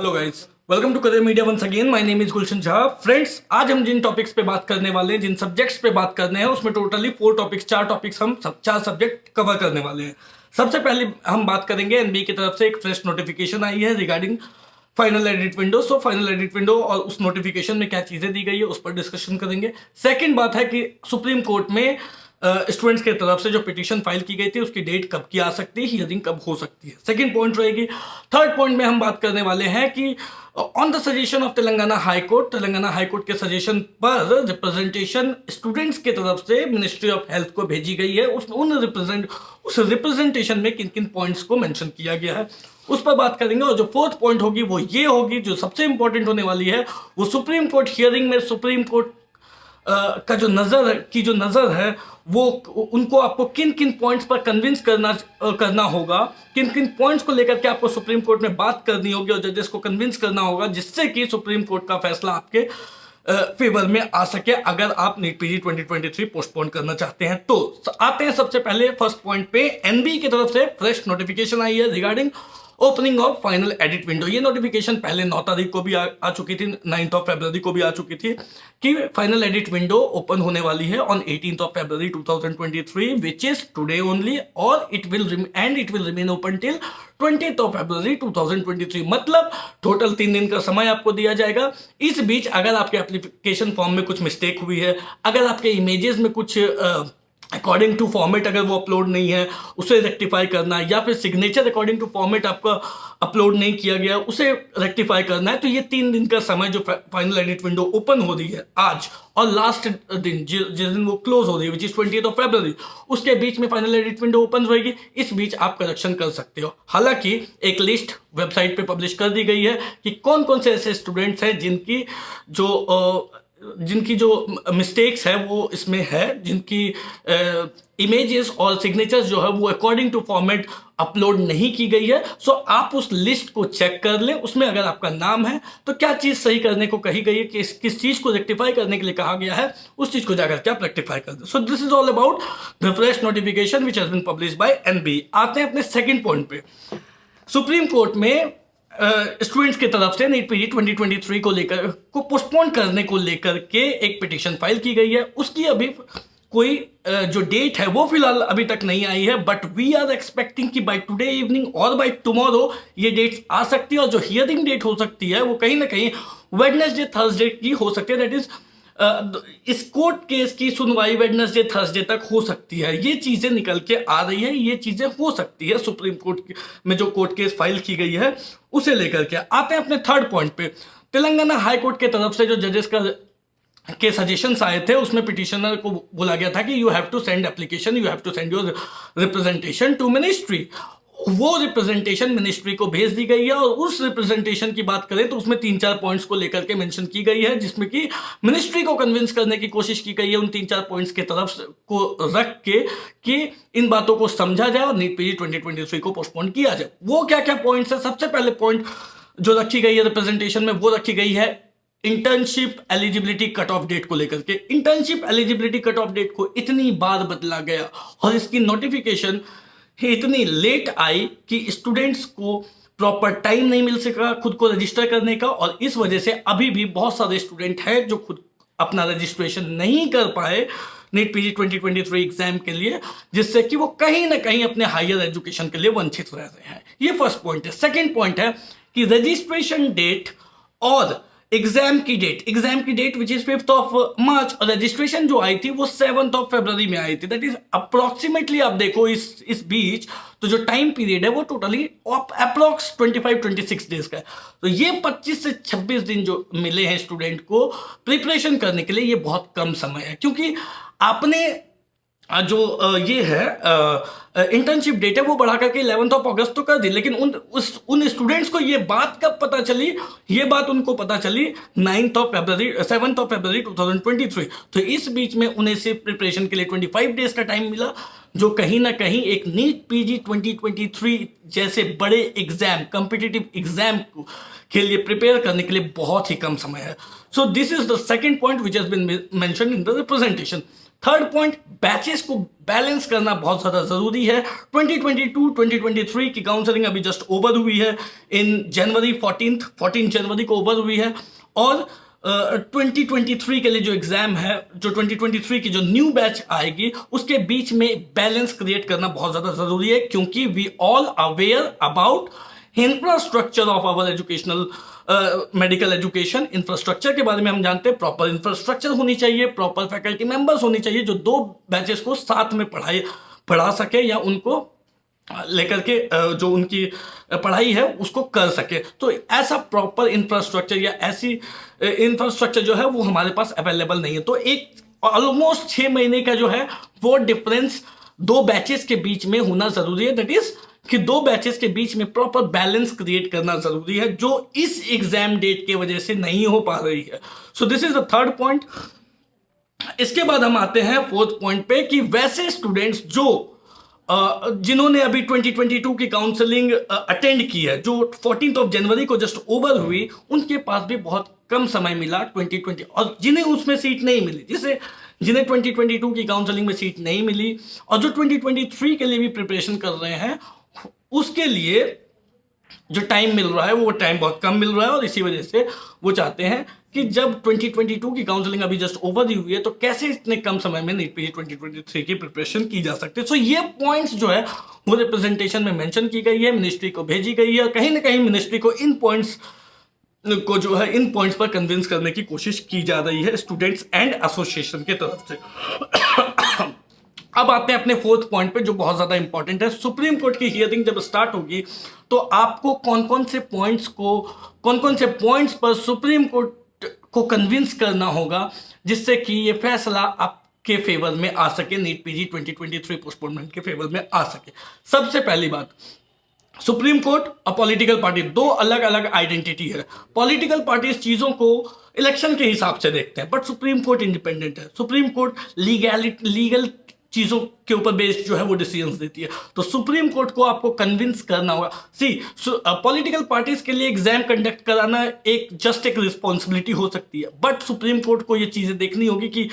Hello guys, welcome to career media once again. My name is Gulshan Jha. Friends, आज हम जिन topics पे बात करने वाले हैं, जिन सब्जेक्ट्स पे बात करने हैं, उसमें टोटली चार टॉपिक्स हम चार सब्जेक्ट कवर करने वाले हैं। सबसे पहले हम बात करेंगे एनबीए की तरफ से एक फ्रेश नोटिफिकेशन आई है regarding final edit window. So final edit window और उस नोटिफिकेशन में क्या चीजें दी गई है उस पर डिस्कशन करेंगे। सेकंड बात है कि सुप्रीम कोर्ट में स्टूडेंट्स के तरफ से जो पिटीशन फाइल की गई थी उसकी डेट कब की आ सकती है, हियरिंग कब हो सकती है, सेकंड पॉइंट रहेगी। थर्ड पॉइंट में हम बात करने वाले हैं कि on the suggestion of Telangana high court के सजेशन पर रिप्रेजेंटेशन स्टूडेंट्स के तरफ से मिनिस्ट्री ऑफ हेल्थ को भेजी गई है। उस रिप्रेजेंटेशन में किन किन पॉइंट्स को मेंशन किया गया है उस पर बात करेंगे। और जो फोर्थ पॉइंट होगी वो ये होगी, जो सबसे इंपॉर्टेंट होने वाली है, वो सुप्रीम कोर्ट हियरिंग में सुप्रीम कोर्ट का जो नजर है वो उनको आपको किन किन पॉइंट्स पर कन्विंस करना होगा, किन किन पॉइंट्स को लेकर के आपको सुप्रीम कोर्ट में बात करनी होगी और जजेस को कन्विंस करना होगा, जिससे कि सुप्रीम कोर्ट का फैसला आपके फेवर में आ सके अगर आप नीट पीजी 2023 पोस्टपोन करना चाहते हैं। तो आते हैं सबसे पहले फर्स्ट पॉइंट पे। एनबीए की तरफ से फ्रेश नोटिफिकेशन आई है regarding opening of final edit window. ये नोटिफिकेशन पहले 9 तारीख को भी आ चुकी थी, 9th ऑफ फरवरी को भी आ चुकी थी कि फाइनल एडिट विंडो ओपन होने वाली है on 18th of February 2023 which is today only, और it will remain open till 20th of February 2023। मतलब टोटल 3 दिन का समय आपको दिया जाएगा। इस बीच अगर आपके एप्लीकेशन फॉर्म में कुछ मिस्टेक हुई है, अगर आपके इमेजेस में कुछ अकॉर्डिंग टू फॉर्मेट अगर वो अपलोड नहीं है उसे रेक्टिफाई करना है, या फिर सिग्नेचर अकॉर्डिंग टू फॉर्मेट आपका अपलोड नहीं किया गया उसे रेक्टिफाई करना है, तो ये 3 दिन का समय जो फाइनल एडिट विंडो ओपन हो रही है आज और लास्ट दिन जिस दिन वो क्लोज हो रही है विच इज 20th ऑफ फरवरी, उसके बीच में फाइनल एडिट विंडो ओपन रहेगी। इस बीच आप करेक्शन कर सकते हो। हालांकि एक लिस्ट वेबसाइट पे पब्लिश कर दी गई है कि कौन कौन से ऐसे स्टूडेंट्स हैं जिनकी जो मिस्टेक्स है वो इसमें है, जिनकी इमेजेस और सिग्नेचर्स जो है वो अकॉर्डिंग टू फॉर्मेट अपलोड नहीं की गई है। सो आप उस लिस्ट को चेक कर लें, उसमें अगर आपका नाम है तो क्या चीज सही करने को कही गई है, किस चीज को रेक्टिफाई करने के लिए कहा गया है, उस चीज को जाकर के आप रेक्टिफाई कर दें। So this is all about the fresh notification which has been published by NBA. आते हैं अपने सेकंड पॉइंट पे। सुप्रीम कोर्ट में स्टूडेंट्स की तरफ से नीट पीजी 2023 को पोस्टपोन करने को लेकर के एक पिटीशन फाइल की गई है। उसकी अभी कोई जो डेट है वो फिलहाल अभी तक नहीं आई है, बट वी आर एक्सपेक्टिंग कि बाय टुडे इवनिंग और बाय टुमारो ये डेट्स आ सकती है। और जो हियरिंग डेट हो सकती है वो कहीं ना कहीं वेडनेसडे थर्सडे की हो सकती है। दैट इज इस कोर्ट केस की सुनवाई वेडनेसडे थर्सडे तक हो सकती है। ये चीजें निकल के आ रही है, ये चीजें हो सकती है सुप्रीम कोर्ट में जो कोर्ट केस फाइल की गई है उसे लेकर के। आते हैं अपने थर्ड पॉइंट पे। तेलंगाना हाई कोर्ट के तरफ से जो जजेस के सजेशंस आए थे उसमें पिटिशनर को बोला गया था कि you have to send application, you have to send your representation to ministry. वो रिप्रेजेंटेशन मिनिस्ट्री को भेज दी गई है और उस रिप्रेजेंटेशन की बात करें तो उसमें 3-4 पॉइंट्स को लेकर के मेंशन की गई है, जिसमें कि मिनिस्ट्री को कन्विंस करने की कोशिश की गई है उन 3-4 पॉइंट्स के तरफ को रख के कि इन बातों को समझा जाए और नीट पीजी 2023 को पोस्टपोन किया जाए। वो क्या क्या पॉइंट्स है? सबसे पहले पॉइंट जो रखी गई है रिप्रेजेंटेशन में वो रखी गई है internship eligibility cut off date को लेकर के। Internship eligibility cut off date को इतनी बार बदला गया और इसकी नोटिफिकेशन इतनी लेट आई कि स्टूडेंट्स को प्रॉपर टाइम नहीं मिल सका खुद को रजिस्टर करने का, और इस वजह से अभी भी बहुत सारे स्टूडेंट हैं जो खुद अपना रजिस्ट्रेशन नहीं कर पाए नीट पीजी 2023 एग्जाम के लिए, जिससे कि वो कहीं ना कहीं अपने हायर एजुकेशन के लिए वंचित रह रहे हैं। ये फर्स्ट पॉइंट है। सेकेंड पॉइंट है कि रजिस्ट्रेशन डेट और एग्जाम की date which is 5th of March और रजिस्ट्रेशन जो आई थी वो 7th ऑफ फरवरी में आई थी। दैट इज अप्रोक्सीमेटली आप देखो इस बीच तो जो टाइम पीरियड है वो टोटली अप्रोक्स 25-26 डेज का है। तो ये 25 से 26 दिन जो मिले हैं स्टूडेंट को प्रिपरेशन करने के लिए, ये बहुत कम समय है, क्योंकि आपने जो ये है इंटर्नशिप डेट है वो बढ़ा करके 11th ऑफ अगस्त तो कर दी, लेकिन उन स्टूडेंट्स को ये बात कब पता चली? ये बात उनको पता चली 7th ऑफ फरवरी 2023। तो इस बीच में उन्हें सिर्फ प्रिपरेशन के लिए 25 डेज का टाइम मिला, जो कहीं ना कहीं एक नीट पीजी 2023 जैसे बड़े एग्जाम, कॉम्पिटिटिव एग्जाम के लिए प्रिपेयर करने के लिए बहुत ही कम समय है। So this is the second point which has been mentioned in the representation. Third point, batches को बैलेंस करना बहुत ज़्यादा ज़रूरी है। 2022-2023 की काउंसलिंग अभी जस्ट ओवर हुई है इन जनवरी 14 जनवरी को ओवर हुई है, और 2023 के लिए जो एग्ज़ाम है, जो 2023 की जो न्यू बैच आएगी, उसके बीच में बैलेंस क्रिएट करना बहुत ज़्यादा ज़रूरी है, क्योंकि we all aware about infrastructure of our educational medical education. Infrastructure के बारे में हम जानते हैं, प्रॉपर इंफ्रास्ट्रक्चर होनी चाहिए, प्रॉपर फैकल्टी मेंबर्स होनी चाहिए जो दो बैचेस को साथ में पढ़ा सके या उनको लेकर के जो उनकी पढ़ाई है उसको कर सके। तो ऐसा प्रॉपर इंफ्रास्ट्रक्चर या ऐसी इंफ्रास्ट्रक्चर जो है वो हमारे पास अवेलेबल नहीं है। तो एक ऑलमोस्ट 6 महीने का जो है वो डिफरेंस दो बैचेस के बीच में होना जरूरी है। दैट इज कि दो बैचेस के बीच में प्रॉपर बैलेंस क्रिएट करना जरूरी है, जो इस एग्जाम डेट की वजह से नहीं हो पा रही है। So this is the third point. इसके बाद हम आते हैं फोर्थ पॉइंट पे कि वैसे स्टूडेंट्स जो जिन्होंने अभी 2022 की काउंसलिंग अटेंड की है, जो 14 जनवरी को जस्ट ओवर हुई, उनके पास भी बहुत कम समय मिला 2020, और जिन्हें उसमें सीट नहीं मिली, जिन्हें 2022 की काउंसलिंग में सीट नहीं मिली और जो 2023 के लिए भी प्रिपरेशन कर रहे हैं, उसके लिए जो टाइम मिल रहा है वो टाइम बहुत कम मिल रहा है, और इसी वजह से वो चाहते हैं कि जब 2022 की काउंसलिंग अभी जस्ट ओवर ही हुई है तो कैसे इतने कम समय में नीट पीजी 2023 की प्रिपरेशन की जा सकती है। सो ये पॉइंट्स जो है वो रिप्रेजेंटेशन में मेंशन की गई है, मिनिस्ट्री को भेजी गई है, और कहीं ना कहीं मिनिस्ट्री को इन पॉइंट्स पर कन्विंस करने की कोशिश की जा रही है स्टूडेंट्स एंड एसोसिएशन की तरफ से। अब आते हैं अपने फोर्थ पॉइंट पे जो बहुत ज्यादा इंपॉर्टेंट है। सुप्रीम कोर्ट की हियरिंग जब स्टार्ट होगी तो आपको कौन कौन से पॉइंट्स पर सुप्रीम कोर्ट को कन्विंस करना होगा जिससे कि ये फैसला आपके फेवर में आ सके, नीट पीजी 2023 पोस्टपोनमेंट के फेवर में आ सके। सबसे पहली बात, सुप्रीम कोर्ट और पॉलिटिकल पार्टी दो अलग अलग आइडेंटिटी है। पॉलिटिकल पार्टी चीजों को इलेक्शन के हिसाब से देखते हैं, बट सुप्रीम कोर्ट इंडिपेंडेंट है। सुप्रीम कोर्ट लीगल चीजों के ऊपर बेस्ड जो है वो डिसीजंस देती है। तो सुप्रीम कोर्ट को आपको कन्विंस करना होगा। पॉलिटिकल पार्टीज के लिए एग्जाम कंडक्ट कराना एक रिस्पॉन्सिबिलिटी हो सकती है, बट सुप्रीम कोर्ट को ये चीजें देखनी होगी कि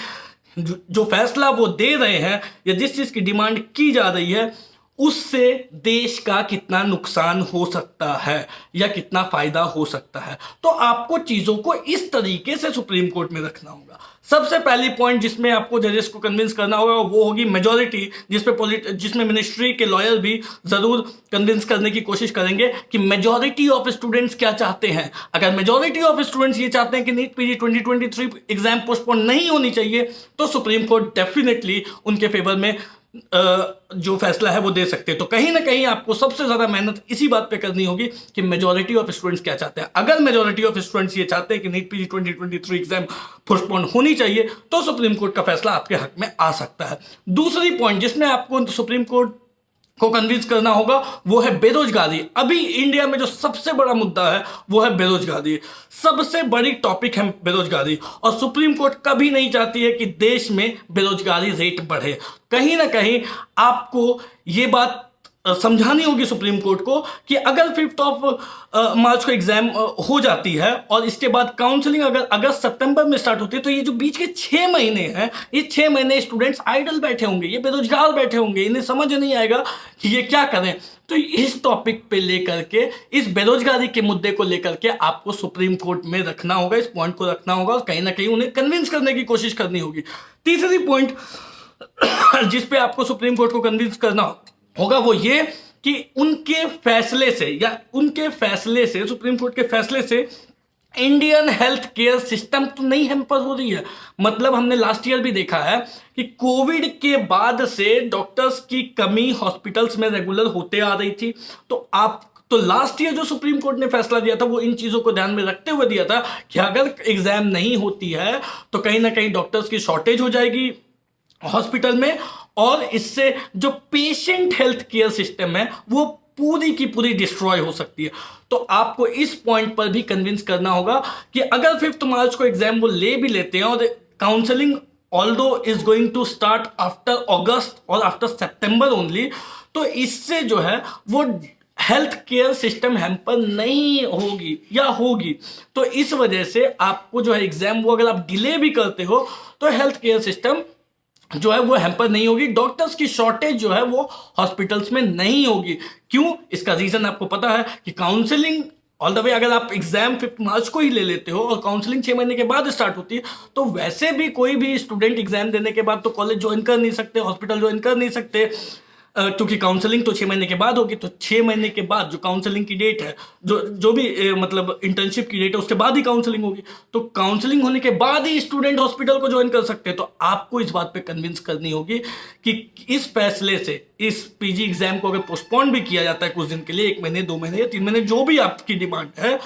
जो फैसला वो दे रहे हैं या जिस चीज की डिमांड की जा रही है उससे देश का कितना नुकसान हो सकता है या कितना फायदा हो सकता है। तो आपको चीजों को इस तरीके से सुप्रीम कोर्ट में रखना होगा। सबसे पहली पॉइंट जिसमें आपको जजेस को कन्विंस करना होगा वो होगी मेजॉरिटी, जिसमें मिनिस्ट्री के लॉयर भी जरूर कन्विंस करने की कोशिश करेंगे कि मेजॉरिटी ऑफ स्टूडेंट्स क्या चाहते हैं। अगर मेजॉरिटी ऑफ स्टूडेंट्स ये चाहते हैं कि नीट पीजी 2023 एग्जाम पोस्टपोन नहीं होनी चाहिए तो सुप्रीम कोर्ट डेफिनेटली उनके फेवर में जो फैसला है वो दे सकते हैं। तो कहीं ना कहीं आपको सबसे ज्यादा मेहनत इसी बात पे करनी होगी कि मेजॉरिटी ऑफ स्टूडेंट्स क्या चाहते हैं। अगर मेजॉरिटी ऑफ स्टूडेंट्स ये चाहते हैं कि नीट पीजी 2023 एग्जाम पोस्टपोन होनी चाहिए तो सुप्रीम कोर्ट का फैसला आपके हक में आ सकता है। दूसरी पॉइंट जिसमें आपको सुप्रीम कोर्ट को कन्विंस करना होगा वो है बेरोजगारी। अभी इंडिया में जो सबसे बड़ा मुद्दा है वो है बेरोजगारी, सबसे बड़ी टॉपिक है बेरोजगारी, और सुप्रीम कोर्ट कभी नहीं चाहती है कि देश में बेरोजगारी रेट बढ़े। कहीं ना कहीं आपको ये बात समझानी होगी सुप्रीम कोर्ट को कि अगर 5 मार्च को एग्जाम हो जाती है और इसके बाद काउंसलिंग अगर अगस्त सितंबर में स्टार्ट होती है तो ये जो बीच के 6 महीने हैं, ये 6 महीने स्टूडेंट्स आइडल बैठे होंगे, ये बेरोजगार बैठे होंगे, इन्हें समझ नहीं आएगा कि ये क्या करें। तो इस टॉपिक पे लेकर के, इस बेरोजगारी के मुद्दे को लेकर के आपको सुप्रीम कोर्ट में रखना होगा, इस पॉइंट को रखना होगा और कहीं ना कहीं उन्हें कन्विंस करने की कोशिश करनी होगी। तीसरी पॉइंट जिसपे आपको सुप्रीम कोर्ट को कन्विंस करना होगा वो ये कि उनके फैसले से सुप्रीम कोर्ट के फैसले से इंडियन हेल्थ केयर सिस्टम तो नहीं हैम्पर हो रही है। मतलब हमने लास्ट ईयर भी देखा है कि कोविड के बाद से डॉक्टर्स की कमी हॉस्पिटल्स में रेगुलर होते आ रही थी। तो लास्ट ईयर जो सुप्रीम कोर्ट ने फैसला दिया था वो इन चीजों को ध्यान में रखते हुए दिया था कि अगर एग्जाम नहीं होती है तो कहीं ना कहीं डॉक्टर्स की शॉर्टेज हो जाएगी हॉस्पिटल में, और इससे जो पेशेंट हेल्थ केयर सिस्टम है वो पूरी की पूरी डिस्ट्रॉय हो सकती है। तो आपको इस पॉइंट पर भी कन्विंस करना होगा कि अगर 5 मार्च को एग्जाम वो ले भी लेते हैं और counselling although is going to start after August और आफ्टर सितंबर ओनली, तो इससे जो है वो हेल्थ केयर सिस्टम हैम्पर नहीं होगी या होगी। तो इस वजह से आपको जो है एग्जाम वो अगर आप डिले भी करते हो तो हेल्थ केयर सिस्टम जो है वो हैम्पर नहीं होगी, डॉक्टर्स की शॉर्टेज जो है वो हॉस्पिटल्स में नहीं होगी। क्यों? इसका रीजन आपको पता है कि काउंसलिंग ऑल द वे, अगर आप एग्जाम 5 मार्च को ही ले लेते हो और काउंसलिंग 6 महीने के बाद स्टार्ट होती है, तो वैसे भी कोई भी स्टूडेंट एग्जाम देने के बाद तो कॉलेज ज्वाइन कर नहीं सकते, हॉस्पिटल ज्वाइन कर नहीं सकते, क्योंकि काउंसलिंग तो 6 महीने के बाद होगी। तो 6 महीने के बाद जो काउंसलिंग की डेट है, जो भी मतलब इंटर्नशिप की डेट है, उसके बाद ही काउंसलिंग होगी। तो काउंसलिंग होने के बाद ही स्टूडेंट हॉस्पिटल को ज्वाइन कर सकते हैं। तो आपको इस बात पे कन्विंस करनी होगी कि इस फैसले से, इस पीजी एग्जाम को अगर पोस्टपोन भी किया जाता है कुछ दिन के लिए, 1 महीने 2 महीने या 3 महीने, जो भी आपकी डिमांड है,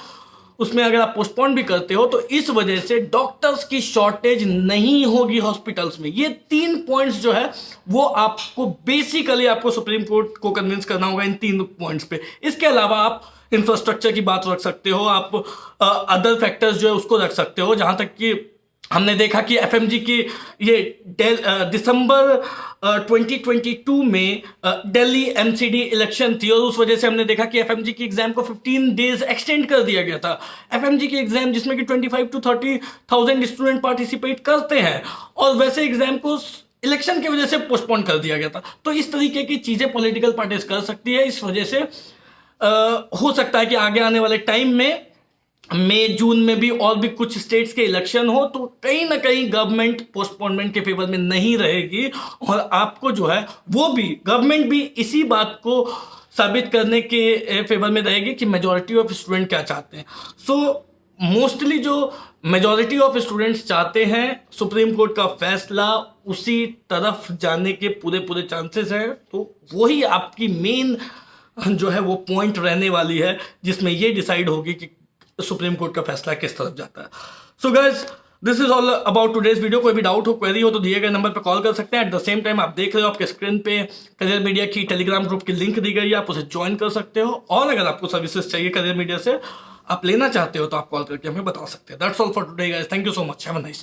उसमें अगर आप पोस्टपोन भी करते हो, तो इस वजह से डॉक्टर्स की शॉर्टेज नहीं होगी हॉस्पिटल्स में। ये 3 पॉइंट्स जो है वो आपको बेसिकली आपको सुप्रीम कोर्ट को कन्विंस करना होगा इन 3 पॉइंट्स पे। इसके अलावा आप इंफ्रास्ट्रक्चर की बात रख सकते हो, आप अदर फैक्टर्स जो है उसको रख सकते हो। जहां तक कि हमने देखा कि एफएमजी की ये दिसंबर 2022 में दिल्ली एमसीडी इलेक्शन थी, और उस वजह से हमने देखा कि एफएमजी की एग्जाम को 15 डेज एक्सटेंड कर दिया गया था। एफएमजी की एग्जाम जिसमें कि 25 to 30,000 स्टूडेंट पार्टिसिपेट करते हैं, और वैसे एग्जाम को इलेक्शन की वजह से पोस्टपोन कर दिया गया था। तो इस तरीके की चीजें पॉलिटिकल पार्टीज कर सकती है। इस वजह से हो सकता है कि आगे आने वाले टाइम में मई जून में भी और भी कुछ स्टेट्स के इलेक्शन हो, तो कहीं ना कहीं गवर्नमेंट पोस्टपोनमेंट के फेवर में नहीं रहेगी, और आपको जो है वो भी गवर्नमेंट भी इसी बात को साबित करने के फेवर में रहेगी कि मेजॉरिटी ऑफ स्टूडेंट क्या चाहते हैं। सो मोस्टली जो मेजॉरिटी ऑफ स्टूडेंट्स चाहते हैं, सुप्रीम कोर्ट का फैसला उसी तरफ जाने के पूरे चांसेस हैं। तो वही आपकी मेन जो है वो पॉइंट रहने वाली है, जिसमें ये डिसाइड होगी कि सुप्रीम कोर्ट का फैसला किस तरफ जाता है। So guys, this is all about today's video. कोई भी डाउट हो, क्वेरी हो, तो दिए गए नंबर पर कॉल कर सकते हैं। एट द सेम टाइम आप देख रहे हो आपके स्क्रीन पे करियर मीडिया की टेलीग्राम ग्रुप की लिंक दी गई है, आप उसे ज्वाइन कर सकते हो। और अगर आपको सर्विसेज चाहिए करियर मीडिया से, आप लेना चाहते हो, तो आप कॉल करके हमें बता सकते हैं। That's all for today guys, thank you so much, have a nice